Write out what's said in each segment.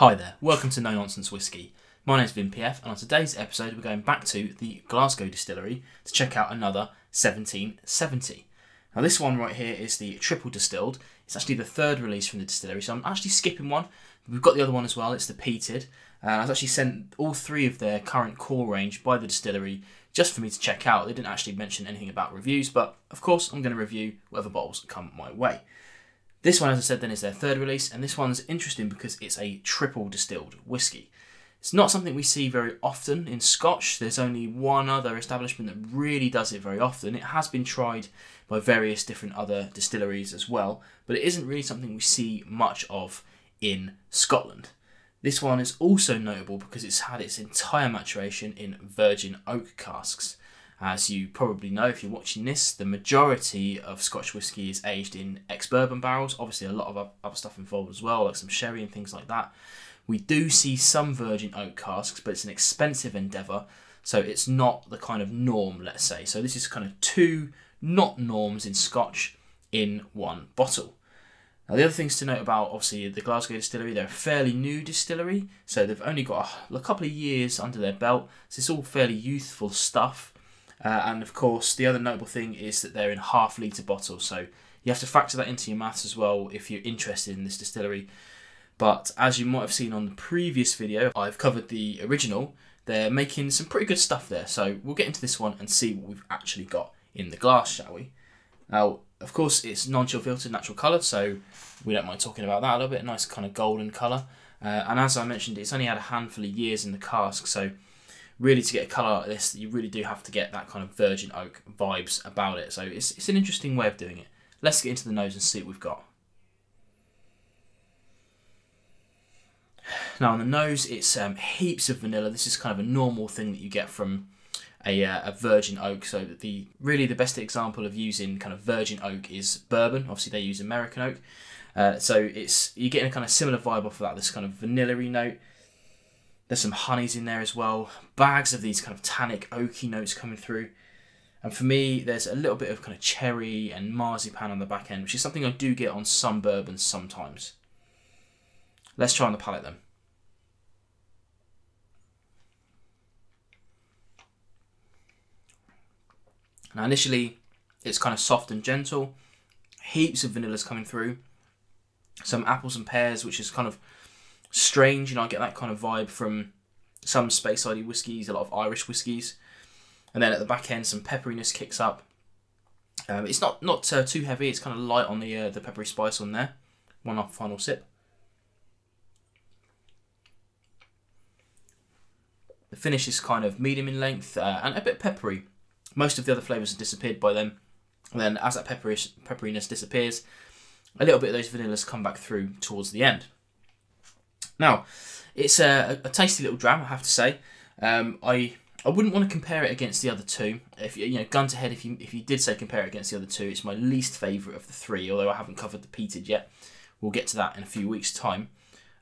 Hi there, welcome to No Nonsense Whiskey. My name's Vin PF, and on today's episode we're going back to the Glasgow Distillery to check out another 1770. Now this one right here is the triple distilled. It's actually the third release from the distillery, so I'm actually skipping one. We've got the other one as well, it's the peated. I was actually sent all three of their current core range by the distillery just for me to check out. They didn't actually mention anything about reviews, but of course I'm going to review whatever bottles come my way. This one, as I said then, is their third release, and this one's interesting because it's a triple distilled whiskey. It's not something we see very often in Scotch. There's only one other establishment that really does it very often. It has been tried by various different other distilleries as well, but it isn't really something we see much of in Scotland. This one is also notable because it's had its entire maturation in virgin oak casks. As you probably know if you're watching this, the majority of Scotch whisky is aged in ex-bourbon barrels. Obviously a lot of other stuff involved as well, like some sherry and things like that. We do see some virgin oak casks, but it's an expensive endeavour, so it's not the kind of norm, let's say. So this is kind of two not norms in Scotch in one bottle. Now the other things to note about, obviously, the Glasgow Distillery, they're a fairly new distillery, so they've only got a couple of years under their belt, so it's all fairly youthful stuff. And of course, the other notable thing is that they're in half-litre bottles, so you have to factor that into your maths as well if you're interested in this distillery. But as you might have seen on the previous video, I've covered the original. They're making some pretty good stuff there, so we'll get into this one and see what we've actually got in the glass, shall we? Now, of course, it's non-chill filtered natural colour, so we don't mind talking about that a little bit. A nice kind of golden colour. And as I mentioned, it's only had a handful of years in the cask, so really to get a colour like this, you really do have to get that kind of virgin oak vibes about it. So it's an interesting way of doing it. Let's get into the nose and see what we've got. Now on the nose, it's heaps of vanilla. This is kind of a normal thing that you get from a virgin oak. So really the best example of using kind of virgin oak is bourbon. Obviously they use American oak. So you're getting a kind of similar vibe off of that, this kind of vanilla-y note. There's some honeys in there as well. Bags of these kind of tannic, oaky notes coming through. And for me, there's a little bit of kind of cherry and marzipan on the back end, which is something I do get on some bourbons sometimes. Let's try on the palate then. Now initially, it's kind of soft and gentle. Heaps of vanillas coming through. Some apples and pears, which is kind of strange, you know, I get that kind of vibe from some Speyside whiskies, a lot of Irish whiskies. And then at the back end, some pepperiness kicks up. It's not too heavy, it's kind of light on the peppery spice on there. One final sip. The finish is kind of medium in length and a bit peppery. Most of the other flavours have disappeared by then. And then as that pepperiness disappears, a little bit of those vanillas come back through towards the end. Now, it's a tasty little dram, I have to say. I wouldn't want to compare it against the other two. If you know, gun to head, if you did say compare it against the other two, it's my least favourite of the three. Although I haven't covered the peated yet, we'll get to that in a few weeks' time.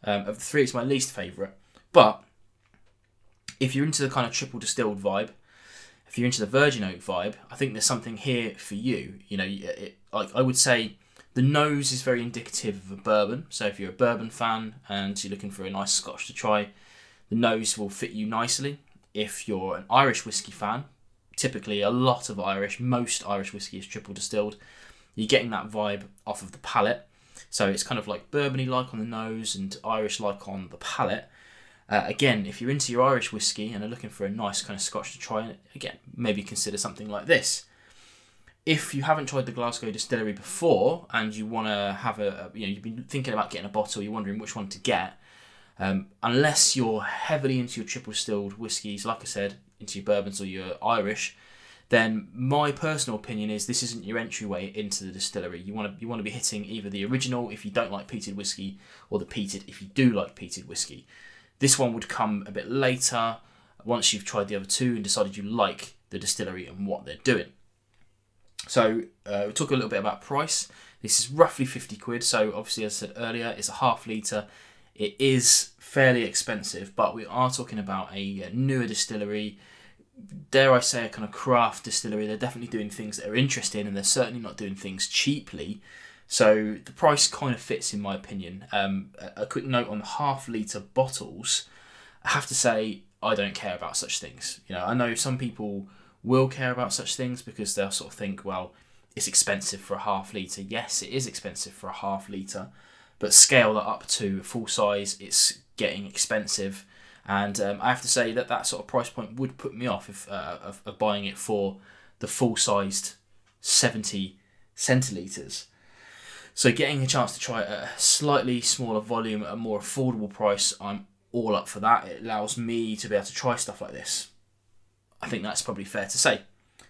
Of the three, it's my least favourite. But if you're into the kind of triple distilled vibe, if you're into the virgin oak vibe, I think there's something here for you. You know, like I would say, the nose is very indicative of a bourbon. So if you're a bourbon fan and you're looking for a nice Scotch to try, the nose will fit you nicely. If you're an Irish whiskey fan, typically most Irish whiskey is triple distilled. You're getting that vibe off of the palate. So it's kind of like bourbony-like on the nose and Irish-like on the palate. Again, if you're into your Irish whiskey and are looking for a nice kind of Scotch to try, again, maybe consider something like this. If you haven't tried the Glasgow Distillery before and you want to have you've been thinking about getting a bottle, you're wondering which one to get, unless you're heavily into your triple distilled whiskies, like I said, into your bourbons or your Irish, then my personal opinion is this isn't your entryway into the distillery. You want to be hitting either the original if you don't like peated whiskey, or the peated if you do like peated whiskey. This one would come a bit later, once you've tried the other two and decided you like the distillery and what they're doing. So we'll talk a little bit about price. This is roughly 50 quid. So obviously, as I said earlier, it's a half litre. It is fairly expensive, but we are talking about a newer distillery. Dare I say a kind of craft distillery. They're definitely doing things that are interesting, and they're certainly not doing things cheaply. So the price kind of fits in my opinion. A quick note on the half-litre bottles. I have to say I don't care about such things. You know, I know some people will care about such things because they'll sort of think, well, it's expensive for a half-litre. Yes, it is expensive for a half-litre, but scale that up to full size, it's getting expensive. And I have to say that that sort of price point would put me off of buying it for the full-sized 70 centilitres. So getting a chance to try a slightly smaller volume at a more affordable price, I'm all up for that. It allows me to be able to try stuff like this. I think that's probably fair to say.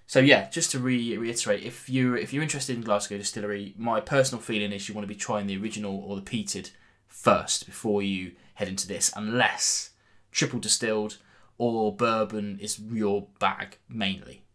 So yeah, just to reiterate, if you're interested in Glasgow Distillery, my personal feeling is you want to be trying the original or the peated first before you head into this, unless triple distilled or bourbon is your bag mainly.